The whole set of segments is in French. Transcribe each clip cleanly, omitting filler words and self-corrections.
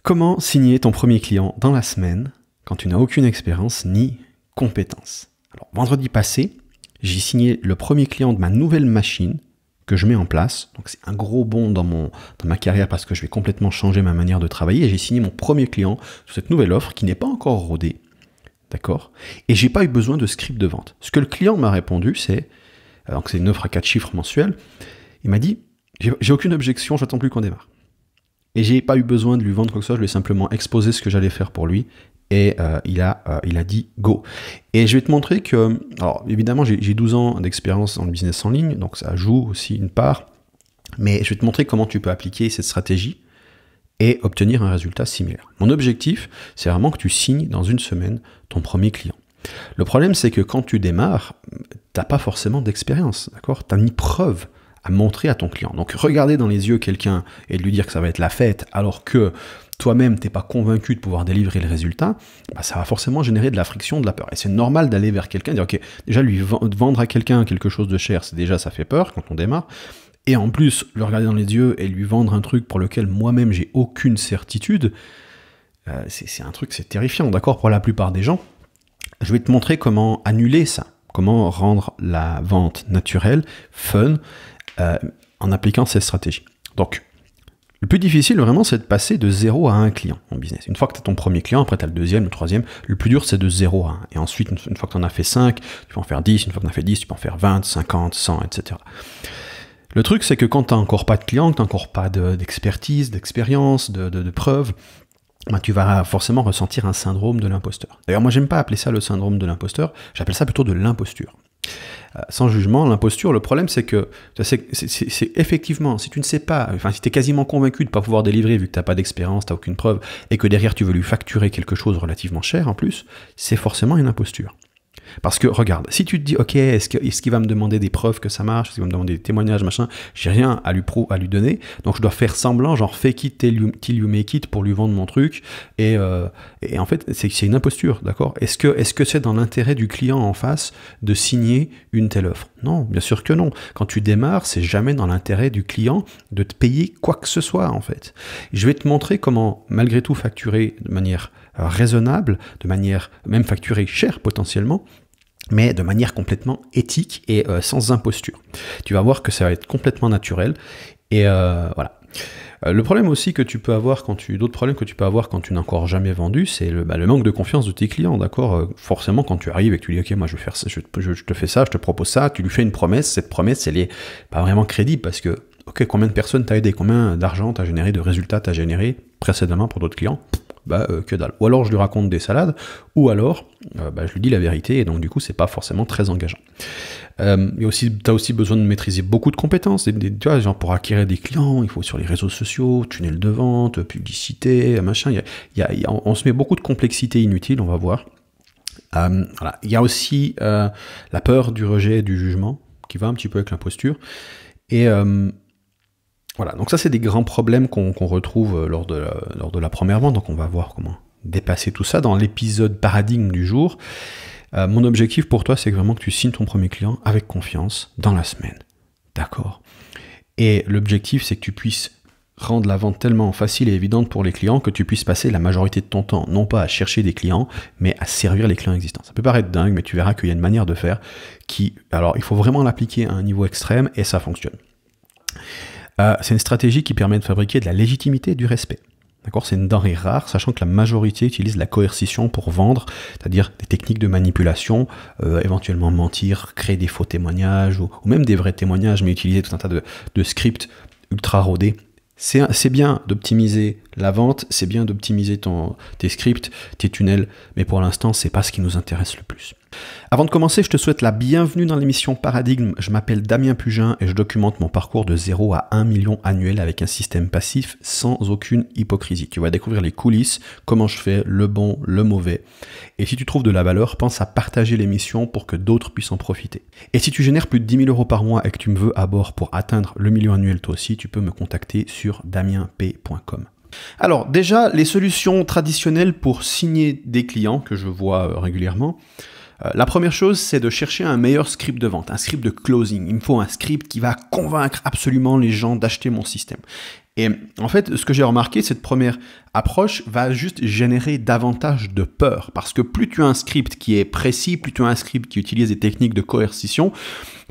Comment signer ton premier client dans la semaine quand tu n'as aucune expérience ni compétence? Alors, vendredi passé, j'ai signé le premier client de ma nouvelle machine que je mets en place. Donc c'est un gros bond dans ma carrière parce que je vais complètement changer ma manière de travailler. Et j'ai signé mon premier client sur cette nouvelle offre qui n'est pas encore rodée. D'accord? Et j'ai pas eu besoin de script de vente. Ce que le client m'a répondu, c'est, donc c'est une offre à 4 chiffres mensuels, il m'a dit, j'ai aucune objection, j'attends plus qu'on démarre. Et j'ai pas eu besoin de lui vendre quoi que ce soit, je lui ai simplement exposé ce que j'allais faire pour lui. Et il a dit go. Et je vais te montrer que, alors évidemment j'ai 12 ans d'expérience dans le business en ligne, donc ça joue aussi une part, mais je vais te montrer comment tu peux appliquer cette stratégie et obtenir un résultat similaire. Mon objectif, c'est vraiment que tu signes dans une semaine ton premier client. Le problème, c'est que quand tu démarres, tu n'as pas forcément d'expérience, d'accord? Tu n'as ni preuve à montrer à ton client. Donc regarder dans les yeux quelqu'un et de lui dire que ça va être la fête alors que toi-même t'es pas convaincu de pouvoir délivrer le résultat, bah, ça va forcément générer de la friction, de la peur. Et c'est normal d'aller vers quelqu'un et dire ok, déjà lui vendre à quelqu'un quelque chose de cher, c'est déjà ça fait peur quand on démarre. Et en plus, le regarder dans les yeux et lui vendre un truc pour lequel moi-même j'ai aucune certitude, c'est un truc, c'est terrifiant, d'accord, pour la plupart des gens. Je vais te montrer comment annuler ça, comment rendre la vente naturelle, fun, en appliquant ces stratégies. Donc, le plus difficile vraiment, c'est de passer de 0 à 1 client en business. Une fois que tu as ton premier client, après tu as le deuxième, le troisième, le plus dur c'est de 0 à 1. Et ensuite, une fois que tu en as fait 5, tu peux en faire 10, une fois que tu en as fait 10, tu peux en faire 20, 50, 100, etc. Le truc, c'est que quand tu n'as encore pas de client, que tu n'as encore pas d'expertise, d'expérience, de preuves, bah, tu vas forcément ressentir un syndrome de l'imposteur. D'ailleurs, moi, j'aime pas appeler ça le syndrome de l'imposteur, j'appelle ça plutôt de l'imposture. Sans jugement, l'imposture, le problème c'est que c'est effectivement, si tu ne sais pas, enfin si tu es quasiment convaincu de ne pas pouvoir délivrer vu que tu n'as pas d'expérience, tu n'as aucune preuve, et que derrière tu veux lui facturer quelque chose relativement cher en plus, c'est forcément une imposture. Parce que regarde, si tu te dis ok, est-ce qu'il va me demander des preuves que ça marche, est-ce qu'il va me demander des témoignages, machin, j'ai rien à lui donner, donc je dois faire semblant, genre fake it till you make it pour lui vendre mon truc, et en fait c'est une imposture, d'accord? Est-ce que c'est dans l'intérêt du client en face de signer une telle offre? Non, bien sûr que non. Quand tu démarres, c'est jamais dans l'intérêt du client de te payer quoi que ce soit en fait. Je vais te montrer comment malgré tout facturer de manière raisonnable, de manière même facturée cher potentiellement, mais de manière complètement éthique et sans imposture. Tu vas voir que ça va être complètement naturel et voilà. Le problème aussi que tu peux avoir d'autres problèmes que tu peux avoir quand tu n'as encore jamais vendu, c'est le manque de confiance de tes clients, d'accord? Forcément, quand tu arrives et que tu dis ok, moi je vais faire ça, je te fais ça, je te propose ça, tu lui fais une promesse, cette promesse elle est pas vraiment crédible parce que ok, combien de personnes t'as aidé, combien d'argent t'as généré, de résultats t'as généré précédemment pour d'autres clients? Que dalle. Ou alors je lui raconte des salades, ou alors je lui dis la vérité, et donc du coup c'est pas forcément très engageant. Et aussi, tu as aussi besoin de maîtriser beaucoup de compétences, tu vois, genre pour acquérir des clients, il faut sur les réseaux sociaux, tunnel de vente, publicité, machin, on se met beaucoup de complexité inutile, on va voir. Voilà. Il y a aussi la peur du rejet et du jugement, qui va un petit peu avec l'imposture, et voilà, donc ça c'est des grands problèmes qu'on retrouve lors de la première vente, donc on va voir comment dépasser tout ça dans l'épisode paradigme du jour. Mon objectif pour toi, c'est vraiment que tu signes ton premier client avec confiance dans la semaine, d'accord? Et l'objectif, c'est que tu puisses rendre la vente tellement facile et évidente pour les clients que tu puisses passer la majorité de ton temps, non pas à chercher des clients, mais à servir les clients existants. Ça peut paraître dingue, mais tu verras qu'il y a une manière de faire alors il faut vraiment l'appliquer à un niveau extrême et ça fonctionne. C'est une stratégie qui permet de fabriquer de la légitimité et du respect. D'accord, c'est une denrée rare, sachant que la majorité utilise la coercition pour vendre, c'est-à-dire des techniques de manipulation, éventuellement mentir, créer des faux témoignages, ou même des vrais témoignages, mais utiliser tout un tas de scripts ultra rodés. C'est bien d'optimiser la vente, c'est bien d'optimiser tes scripts, tes tunnels, mais pour l'instant, c'est pas ce qui nous intéresse le plus. Avant de commencer, je te souhaite la bienvenue dans l'émission Paradigme. Je m'appelle Damien Pugin et je documente mon parcours de 0 à 1 million annuel avec un système passif sans aucune hypocrisie. Tu vas découvrir les coulisses, comment je fais, le bon, le mauvais. Et si tu trouves de la valeur, pense à partager l'émission pour que d'autres puissent en profiter. Et si tu génères plus de 10 000 € par mois et que tu me veux à bord pour atteindre le million annuel toi aussi, tu peux me contacter sur damienp.com. Alors déjà, les solutions traditionnelles pour signer des clients que je vois régulièrement, la première chose, c'est de chercher un meilleur script de vente, un script de closing. Il me faut un script qui va convaincre absolument les gens d'acheter mon système. Et en fait, ce que j'ai remarqué, cette première approche va juste générer davantage de peur. Parce que plus tu as un script qui est précis, plus tu as un script qui utilise des techniques de coercition,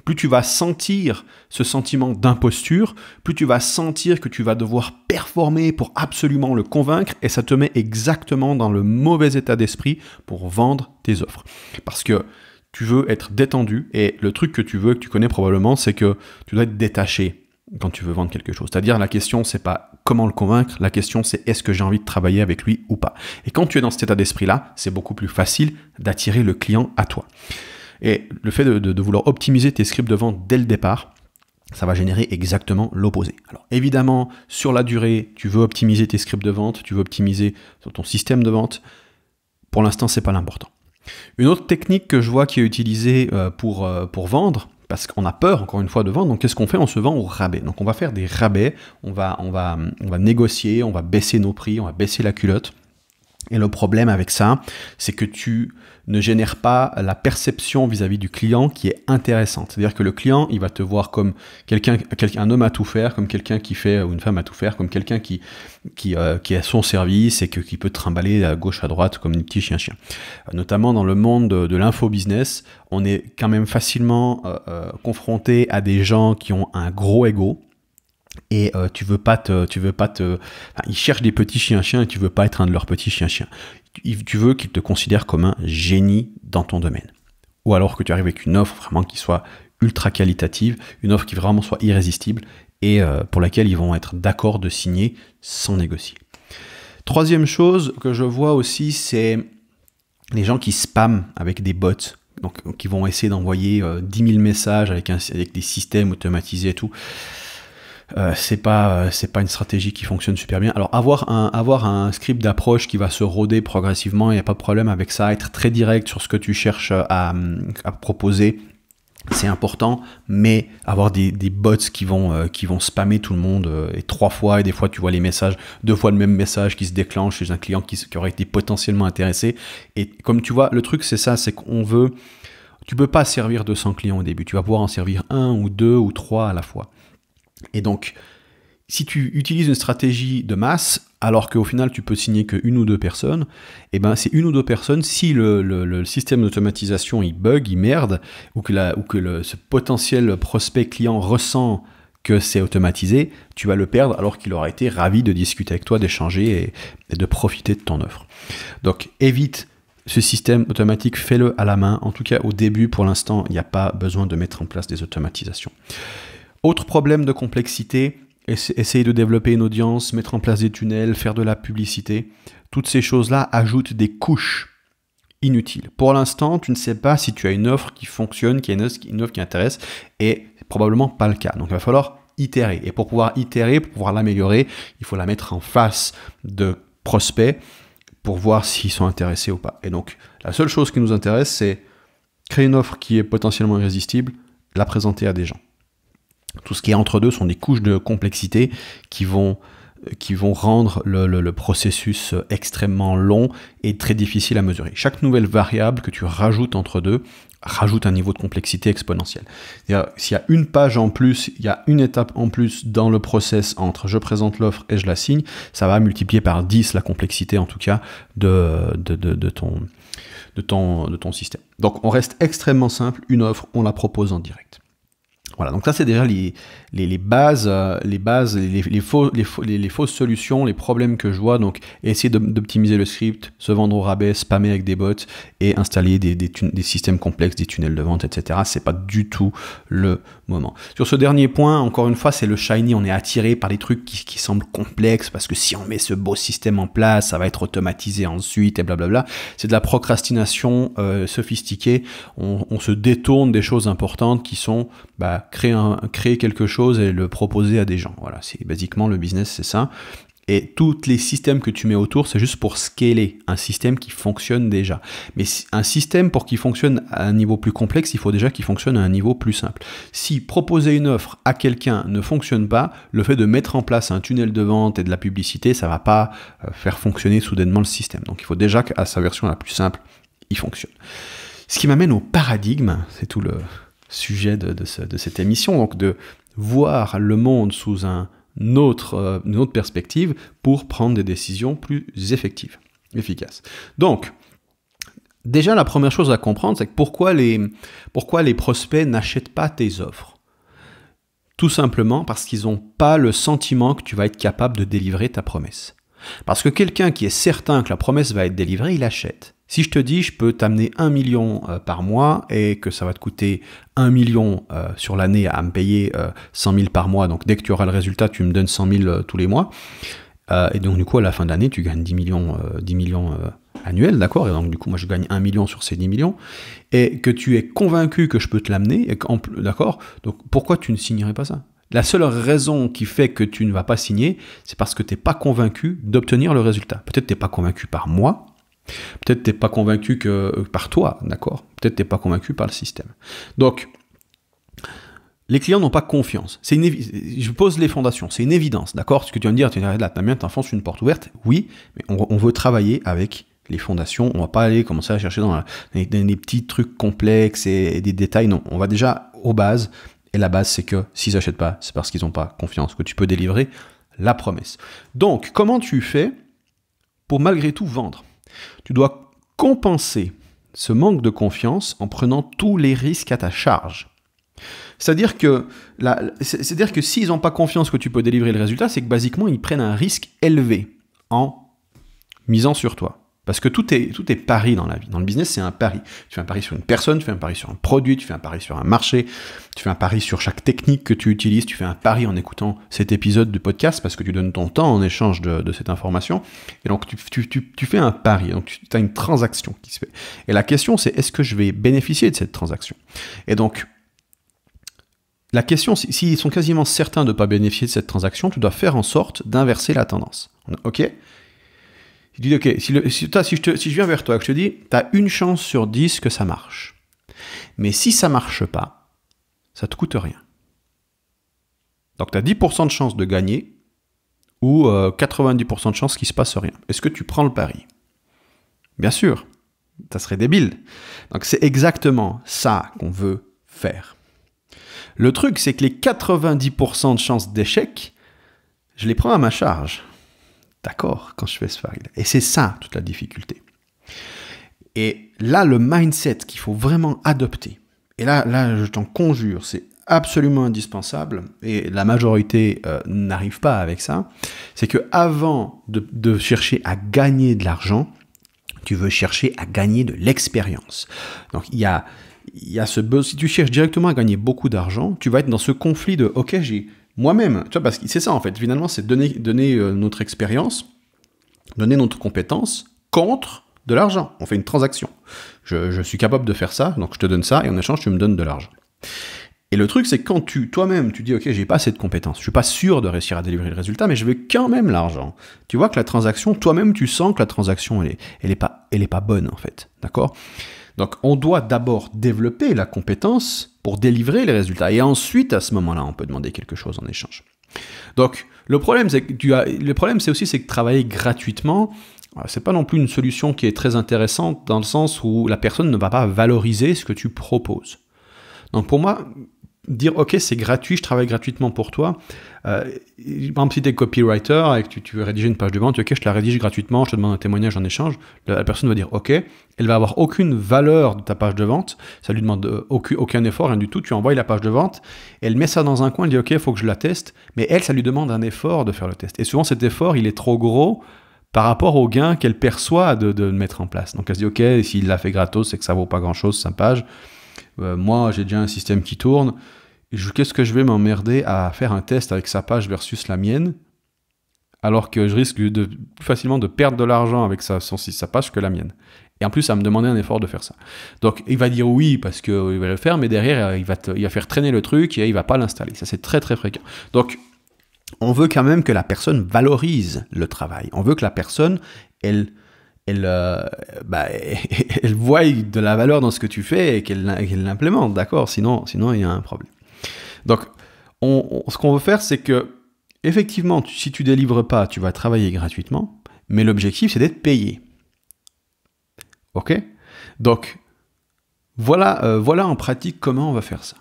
plus tu vas sentir ce sentiment d'imposture, plus tu vas sentir que tu vas devoir performer pour absolument le convaincre, et ça te met exactement dans le mauvais état d'esprit pour vendre tes offres. Parce que tu veux être détendu, et le truc que tu veux, que tu connais probablement, c'est que tu dois être détaché quand tu veux vendre quelque chose. C'est-à-dire, la question, c'est pas comment le convaincre, la question, c'est est-ce que j'ai envie de travailler avec lui ou pas. Et quand tu es dans cet état d'esprit-là, c'est beaucoup plus facile d'attirer le client à toi. Et le fait de vouloir optimiser tes scripts de vente dès le départ, ça va générer exactement l'opposé. Alors évidemment, sur la durée, tu veux optimiser tes scripts de vente, tu veux optimiser ton système de vente. Pour l'instant, c'est pas l'important. Une autre technique que je vois qui est utilisée pour vendre, parce qu'on a peur, encore une fois, de vendre. Donc, qu'est-ce qu'on fait? On se vend au rabais. Donc, on va faire des rabais, on va négocier, on va baisser nos prix, on va baisser la culotte. Et le problème avec ça, c'est que tu ne génères pas la perception vis-à-vis du client qui est intéressante. C'est-à-dire que le client, il va te voir comme un homme à tout faire, comme quelqu'un qui fait, ou une femme à tout faire, comme quelqu'un qui a son service et qui peut te trimballer à gauche à droite comme un petit chien-chien. Notamment dans le monde de l'info-business, on est quand même facilement confronté à des gens qui ont un gros ego. Et ils cherchent des petits chiens-chiens et tu veux pas être un de leurs petits chiens-chiens. Tu veux qu'ils te considèrent comme un génie dans ton domaine. Ou alors que tu arrives avec une offre vraiment qui soit ultra qualitative, une offre qui vraiment soit irrésistible et pour laquelle ils vont être d'accord de signer sans négocier. Troisième chose que je vois aussi, c'est les gens qui spamment avec des bots. Donc, qui vont essayer d'envoyer 10 000 messages avec des systèmes automatisés et tout. C'est pas une stratégie qui fonctionne super bien. Alors avoir un script d'approche qui va se roder progressivement, il n'y a pas de problème avec ça. Être très direct sur ce que tu cherches à proposer, c'est important. Mais avoir des bots qui vont spammer tout le monde et 3 fois, et des fois tu vois les messages, 2 fois le même message qui se déclenche chez un client qui aurait été potentiellement intéressé. Et comme tu vois, le truc c'est ça, c'est tu peux pas servir 200 clients au début. Tu vas pouvoir en servir 1 ou 2 ou 3 à la fois. Et donc, si tu utilises une stratégie de masse, alors qu'au final tu peux signer que 1 ou 2 personnes, et ben c'est 1 ou 2 personnes, si le système d'automatisation il bug, il merde, ou que ce potentiel prospect client ressent que c'est automatisé, tu vas le perdre alors qu'il aura été ravi de discuter avec toi, d'échanger et de profiter de ton offre. Donc évite ce système automatique, fais-le à la main. En tout cas, au début, pour l'instant, il n'y a pas besoin de mettre en place des automatisations. Autre problème de complexité, essayer de développer une audience, mettre en place des tunnels, faire de la publicité. Toutes ces choses-là ajoutent des couches inutiles. Pour l'instant, tu ne sais pas si tu as une offre qui fonctionne, qui est une offre qui intéresse, et c'est probablement pas le cas. Donc il va falloir itérer. Et pour pouvoir itérer, pour pouvoir l'améliorer, il faut la mettre en face de prospects pour voir s'ils sont intéressés ou pas. Et donc, la seule chose qui nous intéresse, c'est créer une offre qui est potentiellement irrésistible, la présenter à des gens. Tout ce qui est entre deux sont des couches de complexité qui vont rendre le processus extrêmement long et très difficile à mesurer. Chaque nouvelle variable que tu rajoutes entre deux rajoute un niveau de complexité exponentiel. S'il y a une page en plus, il y a une étape en plus dans le process entre je présente l'offre et je la signe, ça va multiplier par 10 la complexité en tout cas de ton système. Donc on reste extrêmement simple, une offre, on la propose en direct. Voilà, donc ça c'est déjà les bases, les fausses solutions, les problèmes que je vois. Donc essayer d'optimiser le script, se vendre au rabais, spammer avec des bots et installer des systèmes complexes, des tunnels de vente, etc. C'est pas du tout le moment. Sur ce dernier point, encore une fois, c'est le shiny. On est attiré par des trucs qui semblent complexes parce que si on met ce beau système en place, ça va être automatisé ensuite et blablabla. C'est de la procrastination sophistiquée. On se détourne des choses importantes qui sont créer quelque chose et le proposer à des gens. Voilà, c'est basiquement le business, c'est ça. Et tous les systèmes que tu mets autour, c'est juste pour scaler un système qui fonctionne déjà. Mais un système, pour qu'il fonctionne à un niveau plus complexe, il faut déjà qu'il fonctionne à un niveau plus simple. Si proposer une offre à quelqu'un ne fonctionne pas, le fait de mettre en place un tunnel de vente et de la publicité, ça va pas faire fonctionner soudainement le système. Donc il faut déjà qu'à sa version la plus simple, il fonctionne. Ce qui m'amène au paradigme, c'est tout le sujet de cette émission, donc de voir le monde sous un une autre perspective pour prendre des décisions plus efficaces. Donc, déjà, la première chose à comprendre, c'est que pourquoi les prospects n'achètent pas tes offres? Tout simplement parce qu'ils n'ont pas le sentiment que tu vas être capable de délivrer ta promesse. Parce que quelqu'un qui est certain que la promesse va être délivrée, il achète. Si je te dis, je peux t'amener 1 million par mois et que ça va te coûter 1 million sur l'année à me payer 100 000 par mois, donc dès que tu auras le résultat, tu me donnes 100 000 tous les mois, et donc du coup, à la fin de l'année, tu gagnes 10 millions annuels, d'accord? Et donc du coup, moi, je gagne 1 million sur ces 10 millions, et que tu es convaincu que je peux te l'amener, d'accord? Donc pourquoi tu ne signerais pas ça? La seule raison qui fait que tu ne vas pas signer, c'est parce que tu n'es pas convaincu d'obtenir le résultat. Peut-être tu n'es pas convaincu par moi, peut-être tu n'es pas convaincu par toi, d'accord? Peut-être tu n'es pas convaincu par le système. Donc, les clients n'ont pas confiance. Je pose les fondations, c'est une évidence, d'accord? Ce que tu viens de dire, tu dis là, Damien, t'enfonces une porte ouverte. Oui, mais on veut travailler avec les fondations. On ne va pas aller commencer à chercher dans des petits trucs complexes et des détails. Non, on va déjà aux bases. Et la base, c'est que s'ils n'achètent pas, c'est parce qu'ils n'ont pas confiance que tu peux délivrer la promesse. Donc, comment tu fais pour malgré tout vendre? Tu dois compenser ce manque de confiance en prenant tous les risques à ta charge. C'est-à-dire que s'ils n'ont pas confiance que tu peux délivrer le résultat, c'est que basiquement, ils prennent un risque élevé en misant sur toi. Parce que tout est pari dans la vie. Dans le business, c'est un pari. Tu fais un pari sur une personne, tu fais un pari sur un produit, tu fais un pari sur un marché, tu fais un pari sur chaque technique que tu utilises, tu fais un pari en écoutant cet épisode de podcast parce que tu donnes ton temps en échange de cette information. Et donc, tu fais un pari. Donc, tu as une transaction qui se fait. Et la question, c'est est-ce que je vais bénéficier de cette transaction? Et donc, la question, s'ils sont quasiment certains de ne pas bénéficier de cette transaction, tu dois faire en sorte d'inverser la tendance. OK? Tu dis, OK, si je viens vers toi et que je te dis, tu as une chance sur 10 que ça marche. Mais si ça ne marche pas, ça ne te coûte rien. Donc, tu as 10% de chance de gagner ou 90% de chance qu'il ne se passe rien. Est-ce que tu prends le pari? Bien sûr, ça serait débile. Donc, c'est exactement ça qu'on veut faire. Le truc, c'est que les 90% de chances d'échec, je les prends à ma charge. D'accord, quand je fais ce pari-là. Et c'est ça, toute la difficulté. Et là, le mindset qu'il faut vraiment adopter, et là je t'en conjure, c'est absolument indispensable, et la majorité n'arrive pas avec ça, c'est que avant de chercher à gagner de l'argent, tu veux chercher à gagner de l'expérience. Donc, il y a ce besoin. Si tu cherches directement à gagner beaucoup d'argent, tu vas être dans ce conflit de « Ok, j'ai moi-même », tu vois, parce que c'est ça en fait, finalement, c'est donner notre expérience, donner notre compétence contre de l'argent. On fait une transaction. Je suis capable de faire ça, donc je te donne ça, et en échange, tu me donnes de l'argent. Et le truc, c'est que quand toi-même, tu dis « Ok, j'ai pas cette compétence, je suis pas sûr de réussir à délivrer le résultat, mais je veux quand même l'argent. » Tu vois que la transaction, toi-même, tu sens que la transaction, elle est pas bonne, en fait. D'accord? Donc, on doit d'abord développer la compétence pour délivrer les résultats. Et ensuite, à ce moment-là, on peut demander quelque chose en échange. Donc, le problème, c'est que travailler gratuitement, c'est pas non plus une solution qui est très intéressante dans le sens où la personne ne va pas valoriser ce que tu proposes. Donc, pour moi, dire « Ok, c'est gratuit, je travaille gratuitement pour toi ». Par exemple, si tu es copywriter et que tu veux rédiger une page de vente, « Ok, je te la rédige gratuitement, je te demande un témoignage en échange », la personne va dire « Ok », elle va avoir aucune valeur de ta page de vente, ça lui demande aucun effort, rien du tout, tu envoies la page de vente, elle met ça dans un coin, elle dit « Ok, il faut que je la teste », mais elle, ça lui demande un effort de faire le test. Et souvent, cet effort, il est trop gros par rapport au gain qu'elle perçoit de mettre en place. Donc, elle se dit « Ok, s'il l'a fait gratos, c'est que ça vaut pas grand-chose, sa page. Moi, j'ai déjà un système qui tourne. Qu'est-ce que je vais m'emmerder à faire un test avec sa page versus la mienne, alors que je risque plus facilement de perdre de l'argent avec sa page que la mienne. Et en plus, ça va me demander un effort de faire ça. Donc, il va dire oui parce qu'il va le faire, mais derrière, il va faire traîner le truc et il va pas l'installer. Ça, c'est très, très fréquent. Donc, on veut quand même que la personne valorise le travail. On veut que la personne, elle voit de la valeur dans ce que tu fais et qu'elle l'implémente, d'accord? Sinon, il y a un problème. Donc, ce qu'on veut faire, c'est que, effectivement, si tu ne délivres pas, tu vas travailler gratuitement, mais l'objectif, c'est d'être payé. OK? Donc, voilà en pratique comment on va faire ça.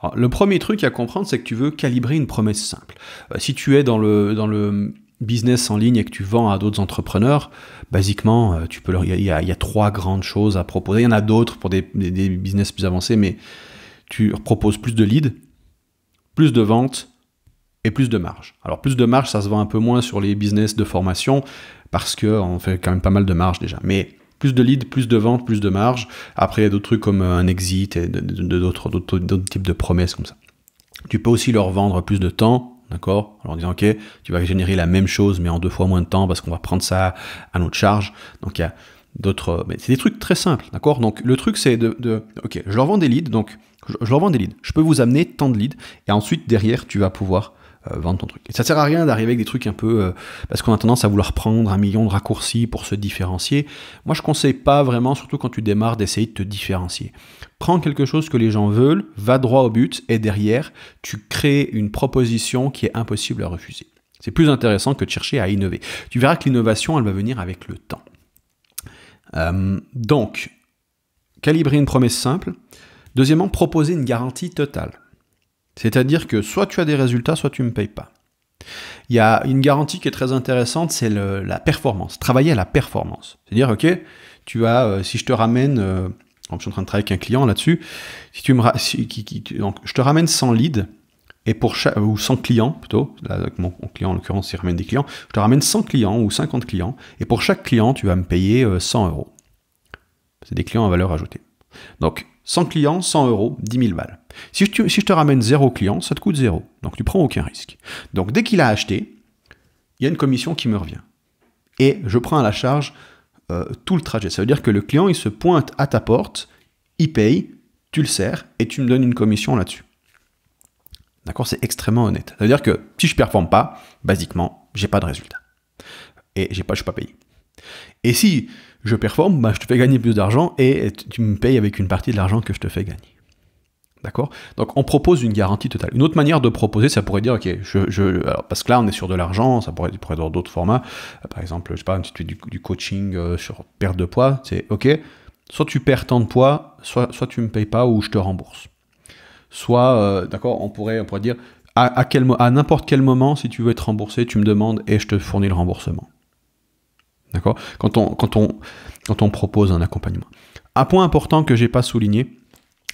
Alors, le premier truc à comprendre, c'est que tu veux calibrer une promesse simple. Si tu es dans le business en ligne et que tu vends à d'autres entrepreneurs, basiquement, il y a 3 grandes choses à proposer. Il y en a d'autres pour des business plus avancés, mais tu proposes plus de leads, plus de ventes et plus de marge. Alors plus de marge, ça se vend un peu moins sur les business de formation parce qu'on fait quand même pas mal de marge déjà. Mais plus de leads, plus de ventes, plus de marge. Après, il y a d'autres trucs comme un exit et d'autres types de promesses comme ça. Tu peux aussi leur vendre plus de temps, d'accord, en leur disant, ok, tu vas générer la même chose, mais en 2 fois moins de temps parce qu'on va prendre ça à notre charge. Donc, il y a d'autres... Mais c'est des trucs très simples, d'accord. Donc, le truc, c'est ok, je leur vends des leads, donc je leur vends des leads. Je peux vous amener tant de leads, et ensuite, derrière, tu vas pouvoir vendre ton truc. Et ça sert à rien d'arriver avec des trucs un peu... parce qu'on a tendance à vouloir prendre 1 million de raccourcis pour se différencier. Moi, je conseille pas vraiment, surtout quand tu démarres, d'essayer de te différencier. Prends quelque chose que les gens veulent, va droit au but, et derrière, tu crées une proposition qui est impossible à refuser. C'est plus intéressant que de chercher à innover. Tu verras que l'innovation, elle va venir avec le temps. Donc, calibrer une promesse simple. Deuxièmement, proposer une garantie totale. C'est-à-dire que soit tu as des résultats, soit tu ne me payes pas. Il y a une garantie qui est très intéressante, c'est la performance. Travailler à la performance. C'est-à-dire, ok, si je te ramène, je suis en train de travailler avec un client là-dessus, donc, je te ramène 100 leads, ou 100 clients plutôt, là, mon client en l'occurrence il ramène des clients, je te ramène 100 clients ou 50 clients, et pour chaque client, tu vas me payer 100 euros. C'est des clients à valeur ajoutée. Donc, 100 clients, 100 euros, 10 000 balles. Si je te ramène 0 client, ça te coûte 0. Donc, tu prends aucun risque. Donc, dès qu'il a acheté, il y a une commission qui me revient. Et je prends à la charge tout le trajet. Ça veut dire que le client, il se pointe à ta porte, il paye, tu le sers, et tu me donnes une commission là-dessus. D'accord, c'est extrêmement honnête. Ça veut dire que si je ne performe pas, basiquement, j'ai pas de résultat. Et je suis pas payé. Et si je performe, je te fais gagner plus d'argent et tu me payes avec une partie de l'argent que je te fais gagner. D'accord? Donc on propose une garantie totale. Une autre manière de proposer, ça pourrait dire, ok, alors, parce que là on est sur de l'argent, ça pourrait avoir d'autres formats. Par exemple, je sais pas, si tu fais du coaching sur perte de poids, c'est ok, soit tu perds tant de poids, soit tu me payes pas ou je te rembourse. Soit, d'accord, on pourrait dire, à n'importe quel moment, si tu veux être remboursé, tu me demandes et je te fournis le remboursement. D'accord ? Quand on propose un accompagnement. Un point important que je n'ai pas souligné,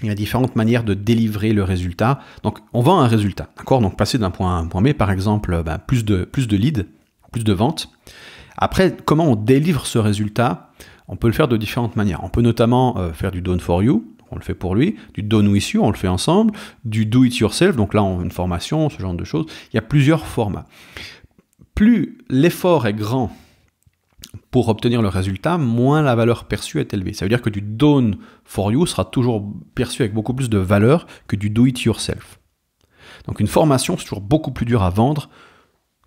il y a différentes manières de délivrer le résultat. Donc, on vend un résultat. D'accord ? Donc, passer d'un point A à un point B, par exemple, plus de leads, plus de ventes. Après, comment on délivre ce résultat ? On peut le faire de différentes manières. On peut notamment faire du done for you, on le fait pour lui, du done with you, on le fait ensemble, du do it yourself, donc là, on a une formation, ce genre de choses. Il y a plusieurs formats. Plus l'effort est grand pour obtenir le résultat, moins la valeur perçue est élevée. Ça veut dire que du done for you sera toujours perçu avec beaucoup plus de valeur que du do it yourself. Donc une formation, c'est toujours beaucoup plus dur à vendre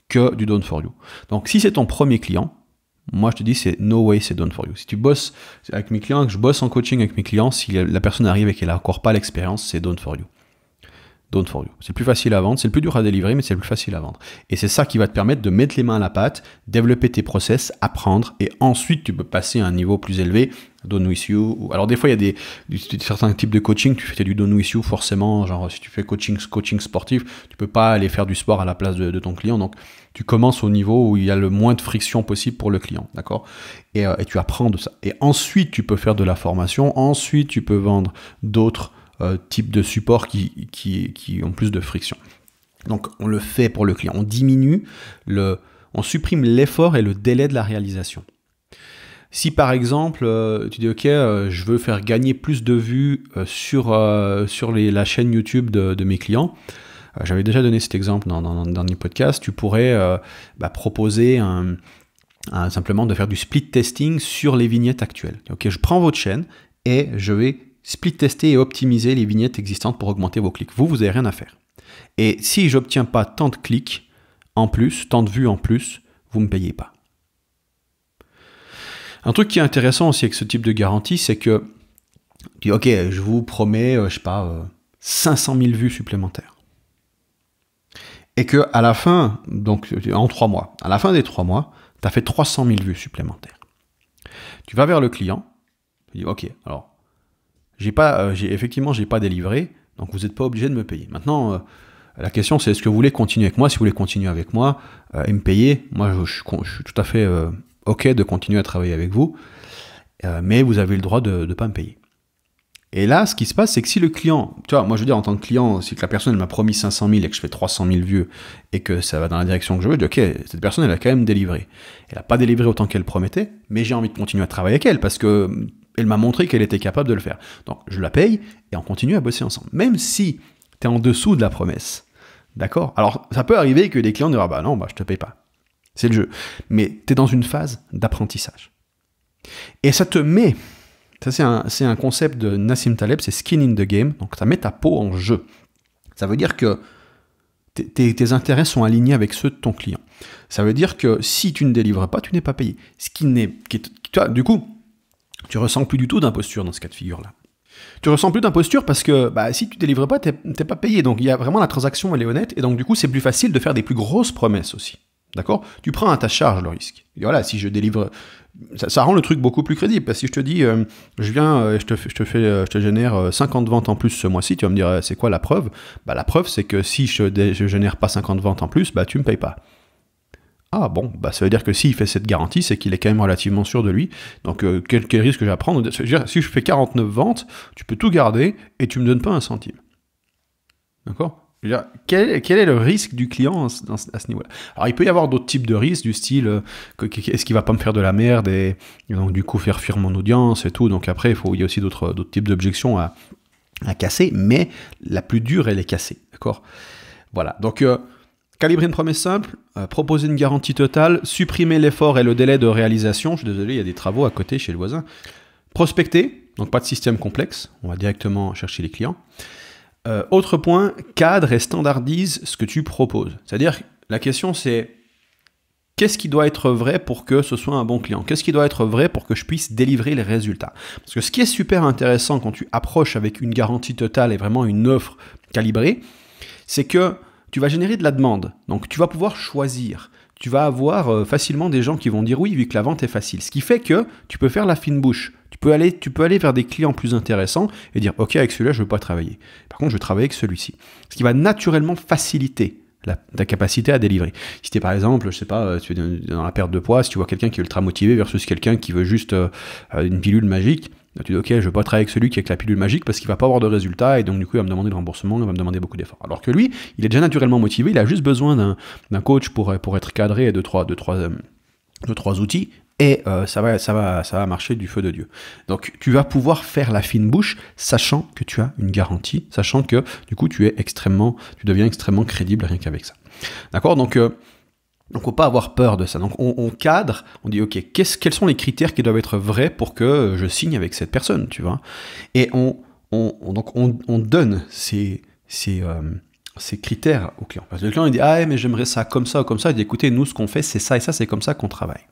que du done for you. Donc si c'est ton premier client, moi je te dis c'est no way, c'est done for you. Si tu bosses avec mes clients, que je bosse en coaching avec mes clients, si la personne arrive et qu'elle n'a encore pas l'expérience, c'est done for you. Done for you. C'est le plus facile à vendre, c'est le plus dur à délivrer, mais c'est le plus facile à vendre. Et c'est ça qui va te permettre de mettre les mains à la pâte, développer tes process, apprendre, et ensuite tu peux passer à un niveau plus élevé, done with you. Alors des fois il y a certains types de coaching, tu fais du done with you forcément, genre si tu fais coaching sportif, tu peux pas aller faire du sport à la place de ton client, donc tu commences au niveau où il y a le moins de friction possible pour le client, d'accord ? Et tu apprends de ça. Et ensuite tu peux faire de la formation, ensuite tu peux vendre d'autres type de support qui ont plus de friction. Donc on le fait pour le client. On supprime l'effort et le délai de la réalisation. Si par exemple tu dis ok, je veux faire gagner plus de vues sur la chaîne YouTube de mes clients, j'avais déjà donné cet exemple dans le dernier podcast, tu pourrais proposer simplement de faire du split testing sur les vignettes actuelles. Ok, je prends votre chaîne et je vais split tester et optimiser les vignettes existantes pour augmenter vos clics. Vous n'avez rien à faire. Et si je n'obtiens pas tant de clics en plus, tant de vues en plus, vous ne me payez pas. Un truc qui est intéressant aussi avec ce type de garantie, c'est que, ok, je vous promets, 500 000 vues supplémentaires. Et que à la fin, donc en 3 mois, à la fin des 3 mois, tu as fait 300 000 vues supplémentaires. Tu vas vers le client, tu dis ok, alors, effectivement, j'ai pas délivré, Donc vous n'êtes pas obligé de me payer. Maintenant, la question c'est est-ce que vous voulez continuer avec moi? Si vous voulez continuer avec moi et me payer, moi je suis tout à fait OK de continuer à travailler avec vous, mais vous avez le droit de ne pas me payer. Et là, ce qui se passe, c'est que si le client, tu vois, moi je veux dire en tant que client, si que la personne elle m'a promis 500 000 et que je fais 300 000 vues et que ça va dans la direction que je veux, je dis ok, cette personne elle a quand même délivré. Elle n'a pas délivré autant qu'elle promettait, mais j'ai envie de continuer à travailler avec elle parce que elle m'a montré qu'elle était capable de le faire. Donc je la paye et on continue à bosser ensemble. Même si tu es en dessous de la promesse. D'accord? Alors ça peut arriver que des clients disent ah bah non, bah je te paye pas. C'est le jeu. Mais tu es dans une phase d'apprentissage. Et ça te met. Ça, c'est un concept de Nassim Taleb, c'est skin in the game, donc ça met ta peau en jeu. Ça veut dire que tes intérêts sont alignés avec ceux de ton client. Ça veut dire que si tu ne délivres pas, tu n'es pas payé. Du coup, tu ressens plus du tout d'imposture dans ce cas de figure-là. Tu ressens plus d'imposture parce que si tu ne délivres pas, tu n'es pas payé. Donc il y a vraiment la transaction, elle est honnête, et donc du coup, c'est plus facile de faire des plus grosses promesses aussi. D'accord? Tu prends à ta charge le risque. Et voilà, si je délivre... Ça rend le truc beaucoup plus crédible. Parce que si je te dis, je te génère 50 ventes en plus ce mois-ci, tu vas me dire, c'est quoi la preuve? La preuve, c'est que si je génère pas 50 ventes en plus, tu me payes pas. Ah bon, ça veut dire que s'il fait cette garantie, c'est qu'il est quand même relativement sûr de lui. Donc, quel risque je vais prendre? Si je fais 49 ventes, tu peux tout garder et tu me donnes pas un centime. D'accord? Quel est le risque du client à ce niveau-là? Alors, il peut y avoir d'autres types de risques, du style, est-ce qu'il va pas me faire de la merde et donc du coup faire fuir mon audience et tout. Donc après, il y a aussi d'autres types d'objections à casser, mais la plus dure, elle est cassée. D'accord? Voilà. Donc, calibrer une promesse simple, proposer une garantie totale, supprimer l'effort et le délai de réalisation. Je suis désolé, il y a des travaux à côté chez le voisin. Prospecter, donc pas de système complexe, on va directement chercher les clients. Autre point, cadre et standardise ce que tu proposes. C'est-à-dire, la question c'est, qu'est-ce qui doit être vrai pour que ce soit un bon client? Qu'est-ce qui doit être vrai pour que je puisse délivrer les résultats? Parce que ce qui est super intéressant quand tu approches avec une garantie totale et vraiment une offre calibrée, c'est que tu vas générer de la demande. Donc tu vas pouvoir choisir. Tu vas avoir facilement des gens qui vont dire oui, vu que la vente est facile. Ce qui fait que tu peux faire la fine bouche. Tu peux aller vers des clients plus intéressants et dire ok, avec celui-là, je ne veux pas travailler. Par contre, je vais travailler avec celui-ci. Ce qui va naturellement faciliter ta capacité à délivrer. Si tu es par exemple, je sais pas, tu es dans la perte de poids, si tu vois quelqu'un qui est ultra motivé versus quelqu'un qui veut juste une pilule magique, tu dis ok, je ne veux pas travailler avec celui qui a que la pilule magique parce qu'il ne va pas avoir de résultat et donc du coup il va me demander le remboursement, il va me demander beaucoup d'efforts. Alors que lui, il est déjà naturellement motivé, il a juste besoin d'un coach pour être cadré et de trois outils. Et ça va marcher du feu de Dieu. Donc tu vas pouvoir faire la fine bouche, sachant que tu as une garantie, sachant que du coup tu deviens extrêmement crédible rien qu'avec ça. D'accord? Donc faut pas avoir peur de ça. Donc on cadre, on dit ok, quels sont les critères qui doivent être vrais pour que je signe avec cette personne, tu vois? Et on donne ces critères au client. Parce que le client il dit ah mais j'aimerais ça comme ça ou comme ça. Il dit écoutez, nous ce qu'on fait c'est ça et ça, c'est comme ça qu'on travaille.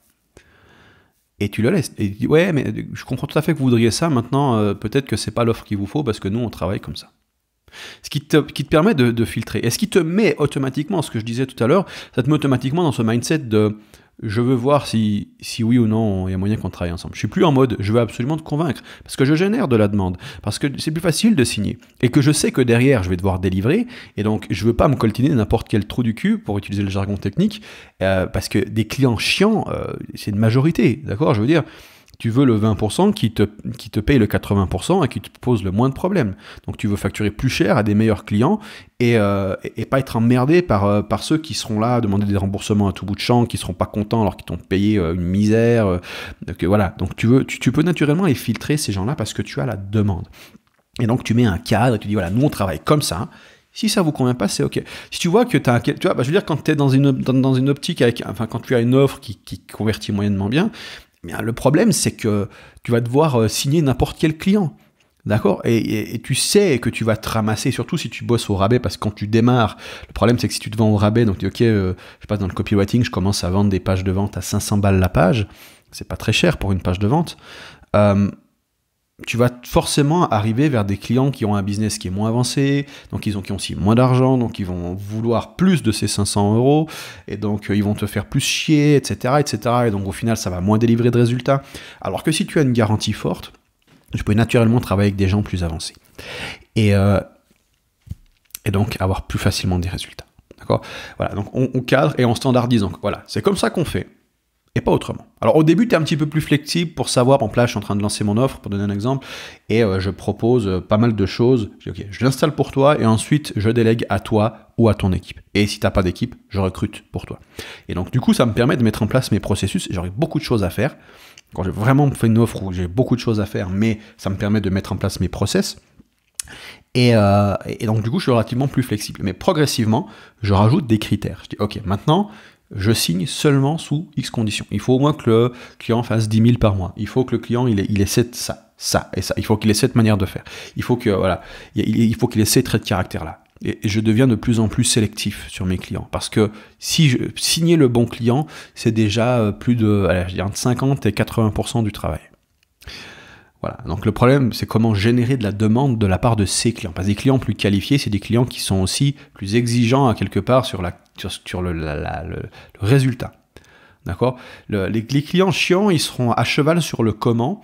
Et tu le laisses. Et il dit ouais mais je comprends tout à fait que vous voudriez ça. Maintenant peut-être que c'est pas l'offre qu'il vous faut parce que nous on travaille comme ça. Ce qui te permet de filtrer. Et ce qui te met automatiquement, ce que je disais tout à l'heure, ça te met automatiquement dans ce mindset de je veux voir si oui ou non il y a moyen qu'on travaille ensemble. Je suis plus en mode je veux absolument te convaincre parce que je génère de la demande, parce que c'est plus facile de signer et que je sais que derrière je vais devoir délivrer et donc je veux pas me coltiner n'importe quel trou du cul pour utiliser le jargon technique parce que des clients chiants c'est une majorité, d'accord? Je veux dire tu veux le 20% qui te paye le 80% et qui te pose le moins de problèmes. Donc tu veux facturer plus cher à des meilleurs clients et pas être emmerdé par ceux qui seront là à demander des remboursements à tout bout de champ, qui seront pas contents alors qu'ils t'ont payé une misère. Voilà. Donc tu peux naturellement les filtrer ces gens-là parce que tu as la demande. Et donc tu mets un cadre et tu dis voilà, nous on travaille comme ça. Si ça vous convient pas, c'est ok. Si tu vois que tu vois, je veux dire quand tu es dans une optique quand tu as une offre qui convertit moyennement bien. Mais le problème, c'est que tu vas devoir signer n'importe quel client. D'accord? Et tu sais que tu vas te ramasser, surtout si tu bosses au rabais, parce que quand tu démarres, le problème, c'est que si tu te vends au rabais, donc tu dis, ok, je passe dans le copywriting, je commence à vendre des pages de vente à 500 balles la page. C'est pas très cher pour une page de vente. Tu vas forcément arriver vers des clients qui ont un business qui est moins avancé, donc qui ont aussi moins d'argent, donc ils vont vouloir plus de ces 500 €, et donc ils vont te faire plus chier, etc., etc., et donc au final ça va moins délivrer de résultats. Alors que si tu as une garantie forte, tu peux naturellement travailler avec des gens plus avancés. Et donc avoir plus facilement des résultats. D'accord? Voilà, donc on cadre et on standardise. Donc voilà, c'est comme ça qu'on fait. Et pas autrement. Alors au début, tu es un petit peu plus flexible pour savoir, par exemple là, je suis en train de lancer mon offre, pour donner un exemple, et je propose pas mal de choses. Je dis, ok, je l'installe pour toi, et ensuite, je délègue à toi ou à ton équipe. Et si tu n'as pas d'équipe, je recrute pour toi. Et donc du coup, ça me permet de mettre en place mes processus, et j'aurai beaucoup de choses à faire. Quand j'ai vraiment fait une offre où j'ai beaucoup de choses à faire, mais ça me permet de mettre en place mes process. Et donc du coup, je suis relativement plus flexible. Mais progressivement, je rajoute des critères. Je dis, ok, maintenant, je signe seulement sous X conditions. Il faut au moins que le client fasse 10 000 par mois. Il faut que le client il ait ça et ça. Il faut qu'il ait cette manière de faire. Il faut que il faut qu'il ait ces traits de caractère là. Et je deviens de plus en plus sélectif sur mes clients parce que si je signais le bon client, c'est déjà plus de entre 50 et 80% du travail. Voilà. Donc le problème, c'est comment générer de la demande de la part de ces clients. Parce que des clients plus qualifiés, c'est des clients qui sont aussi plus exigeants à quelque part sur le résultat. D'accord ? Les clients chiants, ils seront à cheval sur le comment,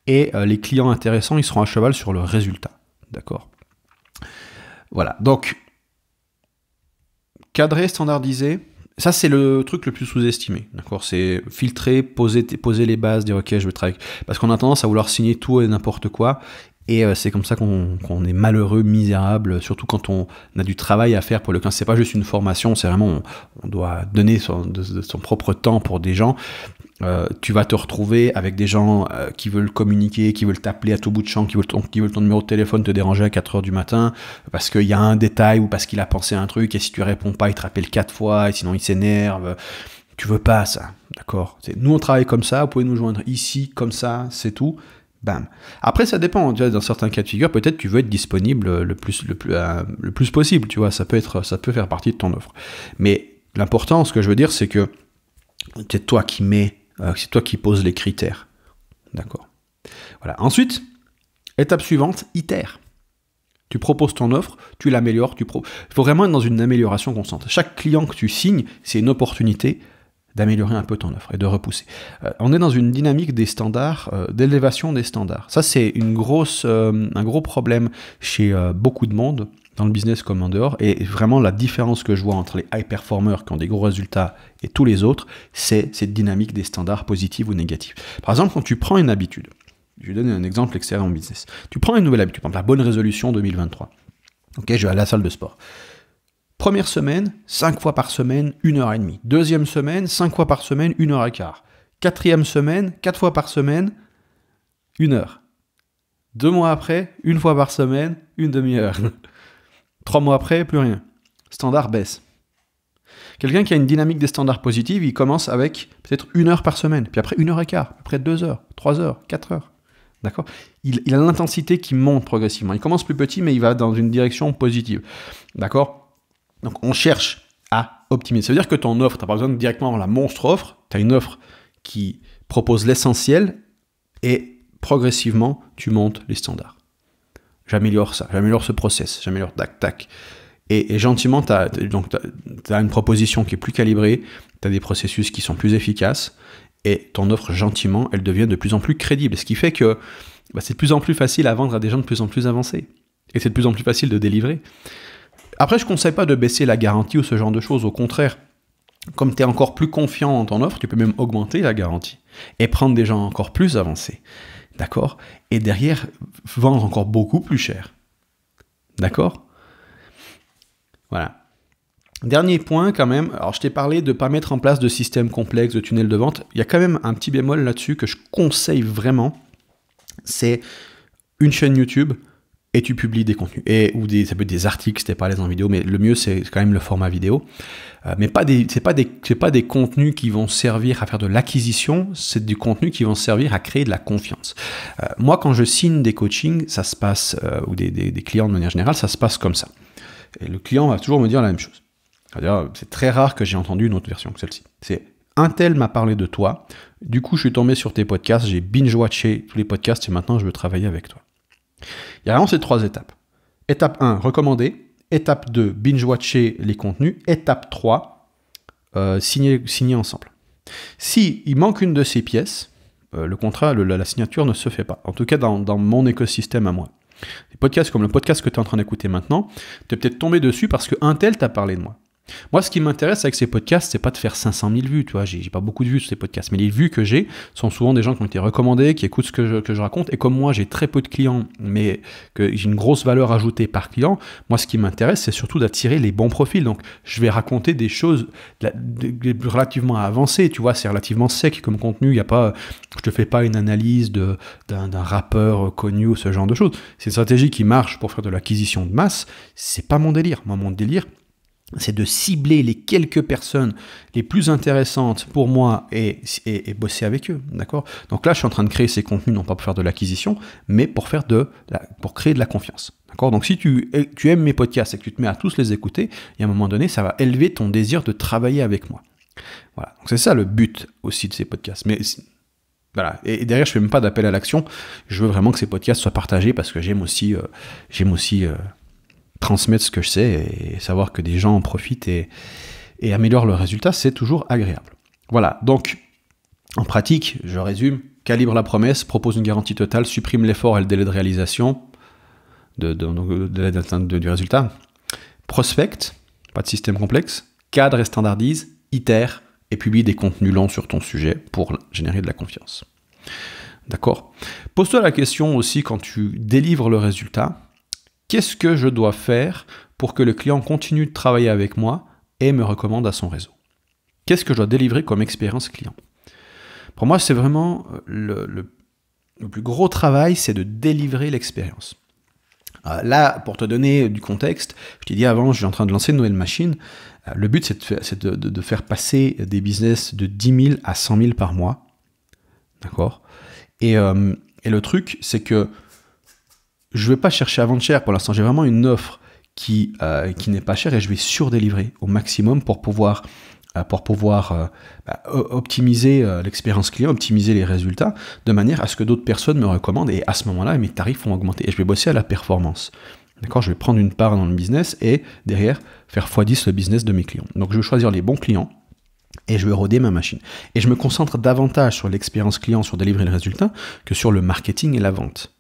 et les clients intéressants, ils seront à cheval sur le résultat. D'accord ? Voilà. Donc, cadrer, standardiser, ça, c'est le truc le plus sous-estimé, d'accord? C'est filtrer, poser les bases, dire ok, je vais travailler. Parce qu'on a tendance à vouloir signer tout et n'importe quoi, et c'est comme ça qu'on est malheureux, misérable, surtout quand on a du travail à faire pour le client. C'est pas juste une formation, c'est vraiment, on doit donner de son propre temps pour des gens. Tu vas te retrouver avec des gens qui veulent communiquer, qui veulent t'appeler à tout bout de champ, qui veulent ton numéro de téléphone, te déranger à 4h du matin parce qu'il y a un détail ou parce qu'il a pensé à un truc, et si tu réponds pas, il te rappelle 4 fois et sinon il s'énerve. Tu veux pas ça, d'accord? Nous on travaille comme ça, vous pouvez nous joindre ici, comme ça, c'est tout. Bam. Après ça dépend, tu vois, dans certains cas de figure, peut-être tu veux être disponible le plus possible, tu vois, ça peut faire partie de ton offre. Mais l'important, ce que je veux dire, c'est que c'est toi qui c'est toi qui poses les critères. D'accord. Voilà. Ensuite, étape suivante, itère. Tu proposes ton offre, tu l'améliores, il faut vraiment être dans une amélioration constante. Chaque client que tu signes, c'est une opportunité d'améliorer un peu ton offre et de repousser. On est dans une dynamique des standards, d'élévation des standards. Ça, c'est un gros problème chez beaucoup de monde, dans le business comme en dehors, et vraiment la différence que je vois entre les high performers qui ont des gros résultats et tous les autres, c'est cette dynamique des standards positifs ou négatifs. Par exemple, quand tu prends une habitude, je vais donner un exemple extérieur en business, tu prends une nouvelle habitude, par exemple la bonne résolution 2023, ok, je vais à la salle de sport. Première semaine, 5 fois par semaine, 1h30. Deuxième semaine, 5 fois par semaine, 1h15. Quatrième semaine, 4 fois par semaine, 1 heure. 2 mois après, 1 fois par semaine, 1 demi-heure. 3 mois après, plus rien. Standard baisse. Quelqu'un qui a une dynamique des standards positifs, il commence avec peut-être 1 heure par semaine, puis après 1h15, après 2 heures, 3 heures, 4 heures. D'accord ? Il a l'intensité qui monte progressivement. Il commence plus petit, mais il va dans une direction positive. D'accord ? Donc on cherche à optimiser. Ça veut dire que ton offre, tu n'as pas besoin de directement avoir la monstre offre, tu as une offre qui propose l'essentiel et progressivement, tu montes les standards. J'améliore ça, j'améliore ce process, j'améliore tac. Et gentiment, tu as une proposition qui est plus calibrée, tu as des processus qui sont plus efficaces, et ton offre, gentiment, elle devient de plus en plus crédible. Ce qui fait que c'est de plus en plus facile à vendre à des gens de plus en plus avancés. Et c'est de plus en plus facile de délivrer. Après, je ne conseille pas de baisser la garantie ou ce genre de choses. Au contraire, comme tu es encore plus confiant en ton offre, tu peux même augmenter la garantie et prendre des gens encore plus avancés. D'accord ? Et derrière, vendre encore beaucoup plus cher. D'accord ? Voilà. Dernier point quand même, alors je t'ai parlé de ne pas mettre en place de système complexe, de tunnel de vente. Il y a quand même un petit bémol là-dessus que je conseille vraiment, c'est une chaîne YouTube et tu publies des contenus. Ça peut être des articles si t'es pas à l'aise en vidéo, mais le mieux c'est quand même le format vidéo. Mais c'est pas des contenus qui vont servir à faire de l'acquisition, c'est du contenu qui vont servir à créer de la confiance. Moi quand je signe des coachings, ça se passe, ou des clients de manière générale, ça se passe comme ça. Et le client va toujours me dire la même chose. C'est-à-dire, c'est très rare que j'ai entendu une autre version que celle-ci. C'est un tel m'a parlé de toi, du coup je suis tombé sur tes podcasts, j'ai binge-watché tous les podcasts et maintenant je veux travailler avec toi. Il y a vraiment ces 3 étapes. Étape 1, recommander. Étape 2, binge-watcher les contenus. Étape 3, signer ensemble. Si il manque une de ces pièces, le contrat, la signature ne se fait pas. En tout cas, dans mon écosystème à moi. Des podcasts comme le podcast que tu es en train d'écouter maintenant, tu es peut-être tombé dessus parce qu'un tel t'a parlé de moi. Moi, ce qui m'intéresse avec ces podcasts, c'est pas de faire 500 000 vues, tu vois, j'ai pas beaucoup de vues sur ces podcasts, mais les vues que j'ai sont souvent des gens qui ont été recommandés, qui écoutent ce que je raconte, et comme moi, j'ai très peu de clients, mais que j'ai une grosse valeur ajoutée par client, moi, ce qui m'intéresse, c'est surtout d'attirer les bons profils, donc je vais raconter des choses relativement avancées, tu vois, c'est relativement sec comme contenu, je te fais pas une analyse d'un rappeur connu ou ce genre de choses, c'est une stratégie qui marche pour faire de l'acquisition de masse, c'est pas mon délire, moi, mon délire, c'est de cibler les quelques personnes les plus intéressantes pour moi et bosser avec eux, d'accord? Donc là, je suis en train de créer ces contenus, non pas pour faire de l'acquisition, mais pour créer de la confiance, d'accord? Donc si tu aimes mes podcasts et que tu te mets à tous les écouter, il y a un moment donné, ça va élever ton désir de travailler avec moi. Voilà, donc c'est ça le but aussi de ces podcasts. Mais voilà, et derrière, je fais même pas d'appel à l'action, je veux vraiment que ces podcasts soient partagés parce que j'aime aussi transmettre ce que je sais et savoir que des gens en profitent et améliorent leurs résultats, c'est toujours agréable. Voilà, donc en pratique, je résume, calibre la promesse, propose une garantie totale, supprime l'effort et le délai de réalisation du résultat, prospecte, pas de système complexe, cadre et standardise, itère et publie des contenus longs sur ton sujet pour générer de la confiance. D'accord? Pose-toi la question aussi quand tu délivres le résultat, qu'est-ce que je dois faire pour que le client continue de travailler avec moi et me recommande à son réseau? Qu'est-ce que je dois délivrer comme expérience client? Pour moi, c'est vraiment le plus gros travail, c'est de délivrer l'expérience. Là, pour te donner du contexte, je t'ai dit avant, je suis en train de lancer une nouvelle machine. Le but, c'est de faire passer des business de 10 000 à 100 000 par mois. D'accord? Et le truc, c'est que je ne vais pas chercher à vendre cher. Pour l'instant, j'ai vraiment une offre qui n'est pas chère et je vais surdélivrer au maximum pour pouvoir optimiser l'expérience client, optimiser les résultats de manière à ce que d'autres personnes me recommandent et à ce moment-là, mes tarifs vont augmenter et je vais bosser à la performance. D'accord, je vais prendre une part dans le business et derrière faire x10 le business de mes clients. Donc, je vais choisir les bons clients et je vais roder ma machine. Et je me concentre davantage sur l'expérience client, sur délivrer le résultat, que sur le marketing et la vente.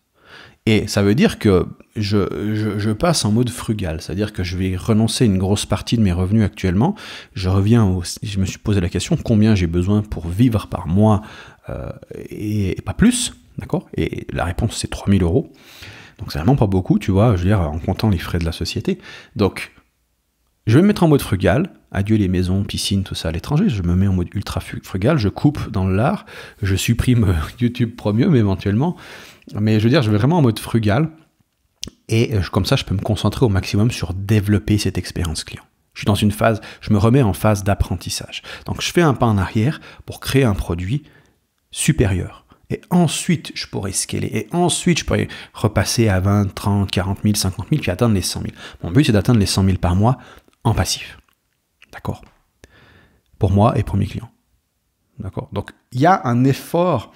Et ça veut dire que je passe en mode frugal, c'est-à-dire que je vais renoncer une grosse partie de mes revenus actuellement. Je me suis posé la question, combien j'ai besoin pour vivre par mois et pas plus, d'accord? Et la réponse, c'est 3 000 €. Donc c'est vraiment pas beaucoup, tu vois, je veux dire, en comptant les frais de la société. Donc, je vais me mettre en mode frugal, adieu les maisons, piscines, tout ça à l'étranger, je me mets en mode ultra frugal, je coupe dans l'art, je supprime YouTube Premium éventuellement, mais je veux dire, je vais vraiment en mode frugal, et comme ça, je peux me concentrer au maximum sur développer cette expérience client. Je suis dans une phase, je me remets en phase d'apprentissage. Donc je fais un pas en arrière pour créer un produit supérieur. Et ensuite, je pourrais scaler. Et ensuite, je pourrais repasser à 20, 30, 40 000, 50 000, puis atteindre les 100 000. Mon but, c'est d'atteindre les 100 000 par mois en passif. D'accord? Pour moi et pour mes clients. D'accord? Donc, il y a un effort,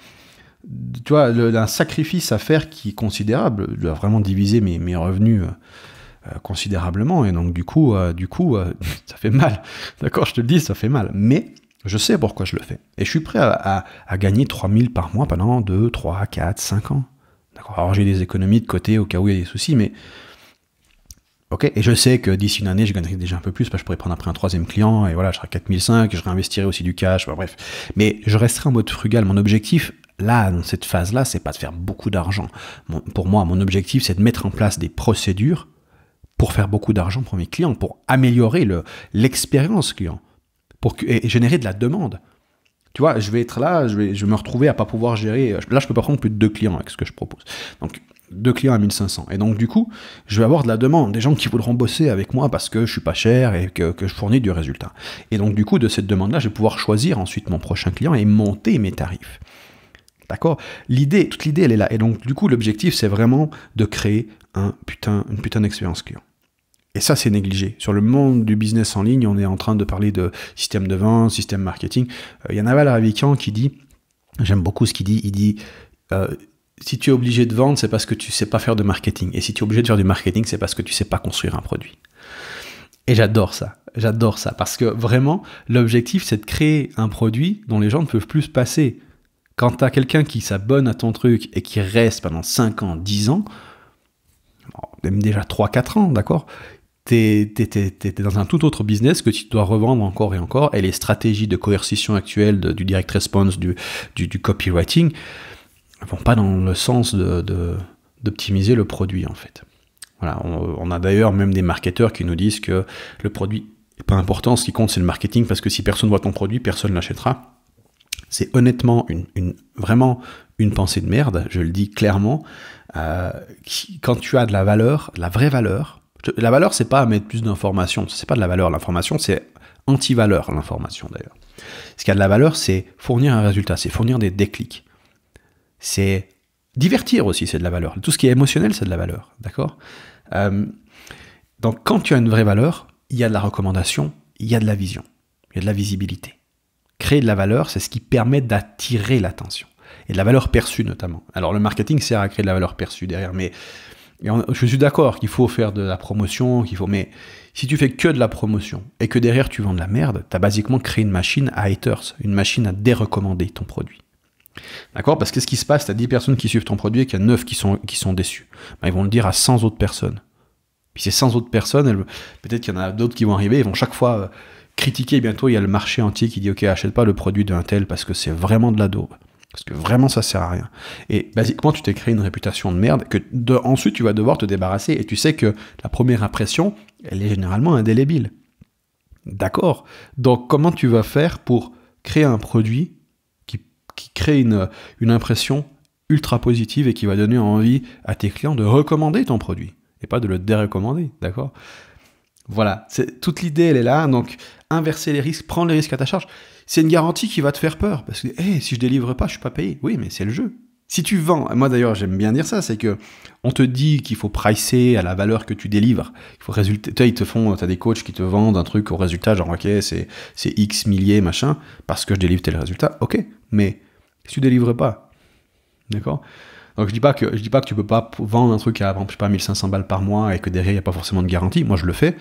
tu vois, un sacrifice à faire qui est considérable. Je dois vraiment diviser mes revenus considérablement. Et donc, du coup, ça fait mal. D'accord? Je te le dis, ça fait mal. Mais je sais pourquoi je le fais. Et je suis prêt à gagner 3 000 par mois pendant 2, 3, 4, 5 ans. D'accord? Alors, j'ai des économies de côté au cas où il y a des soucis, mais ok, et je sais que d'ici une année, je gagnerai déjà un peu plus, parce que je pourrais prendre après un troisième client, et voilà, je serai à 4 500, je réinvestirai aussi du cash, bref. Mais je resterai en mode frugal. Mon objectif, là, dans cette phase-là, c'est pas de faire beaucoup d'argent. Pour moi, mon objectif, c'est de mettre en place des procédures pour faire beaucoup d'argent pour mes clients, pour améliorer l'expérience client, et générer de la demande. Tu vois, je vais être là, je vais me retrouver à pas pouvoir gérer. Là, je peux pas prendre plus de 2 clients avec ce que je propose. Donc, 2 clients à 1500. Et donc, du coup, je vais avoir de la demande, des gens qui voudront bosser avec moi parce que je suis pas cher et que je fournis du résultat. Et donc, du coup, de cette demande-là, je vais pouvoir choisir ensuite mon prochain client et monter mes tarifs. D'accord? Toute l'idée, elle est là. Et donc, du coup, l'objectif, c'est vraiment de créer une putain d'expérience client. Et ça, c'est négligé. Sur le monde du business en ligne, on est en train de parler de système de vente, système marketing. Il y a Naval Ravikant qui dit, j'aime beaucoup ce qu'il dit, il dit, si tu es obligé de vendre, c'est parce que tu sais pas faire de marketing. Et si tu es obligé de faire du marketing, c'est parce que tu sais pas construire un produit. Et j'adore ça, parce que vraiment, l'objectif, c'est de créer un produit dont les gens ne peuvent plus se passer. Quand tu as quelqu'un qui s'abonne à ton truc et qui reste pendant 5 ans, 10 ans, même déjà 3-4 ans, d'accord? T'es dans un tout autre business que tu dois revendre encore et encore, et les stratégies de coercition actuelles du direct response, du copywriting, vont pas dans le sens d'optimiser le produit, en fait. Voilà, on a d'ailleurs même des marketeurs qui nous disent que le produit n'est pas important, ce qui compte c'est le marketing, parce que si personne voit ton produit, personne ne l'achètera. C'est honnêtement vraiment une pensée de merde, je le dis clairement. Quand tu as de la valeur, la vraie valeur, la valeur c'est pas à mettre plus d'informations, c'est pas de la valeur, l'information c'est anti-valeur, l'information d'ailleurs. Ce qui a de la valeur, c'est fournir un résultat, c'est fournir des déclics. C'est divertir aussi, c'est de la valeur. Tout ce qui est émotionnel, c'est de la valeur, d'accord? Donc quand tu as une vraie valeur, il y a de la recommandation, il y a de la vision, il y a de la visibilité. Créer de la valeur, c'est ce qui permet d'attirer l'attention. Et de la valeur perçue notamment. Alors le marketing sert à créer de la valeur perçue derrière, mais je suis d'accord qu'il faut faire de la promotion, mais si tu fais que de la promotion et que derrière tu vends de la merde, tu as basiquement créé une machine à haters, une machine à dérecommander ton produit. D'accord? Parce que ce qui se passe, tu as 10 personnes qui suivent ton produit et qu'il y a 9 qui sont déçus. Ben, ils vont le dire à 100 autres personnes. Puis ces 100 autres personnes, peut-être qu'il y en a d'autres qui vont arriver, ils vont chaque fois critiquer. Bientôt, il y a le marché entier qui dit « Ok, achète pas le produit d'un tel parce que c'est vraiment de la daube. Parce que vraiment, ça sert à rien. » Et basiquement, tu t'es créé une réputation de merde que ensuite, tu vas devoir te débarrasser. Et tu sais que la première impression, elle est généralement indélébile. D'accord? Donc, comment tu vas faire pour créer un produit qui crée une impression ultra positive et qui va donner envie à tes clients de recommander ton produit et pas de le dérecommander, d'accord? Voilà, toute l'idée, elle est là. Donc, inverser les risques, prendre les risques à ta charge, c'est une garantie qui va te faire peur. Parce que, si je délivre pas, je suis pas payé. Oui, mais c'est le jeu. Si tu vends, moi d'ailleurs, j'aime bien dire ça, c'est que on te dit qu'il faut pricer à la valeur que tu délivres. Il faut résulter. Tu sais, t'as des coachs qui te vendent un truc au résultat, genre, ok, c'est X milliers, machin, parce que je délivre tel résultat. Ok, mais si tu délivres pas, d'accord? Donc je dis pas que tu peux pas vendre un truc à, je sais pas, 1500 balles par mois et que derrière il n'y a pas forcément de garantie. Moi je le fais,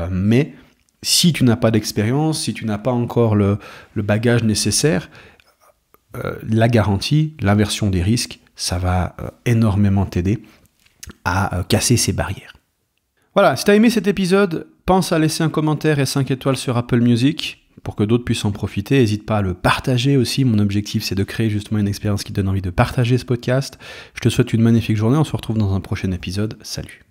mais si tu n'as pas d'expérience, si tu n'as pas encore le bagage nécessaire, la garantie, l'inversion des risques, ça va énormément t'aider à casser ces barrières. Voilà, si tu as aimé cet épisode, pense à laisser un commentaire et 5 étoiles sur Apple Music pour que d'autres puissent en profiter. N'hésite pas à le partager aussi. Mon objectif, c'est de créer justement une expérience qui te donne envie de partager ce podcast. Je te souhaite une magnifique journée. On se retrouve dans un prochain épisode. Salut.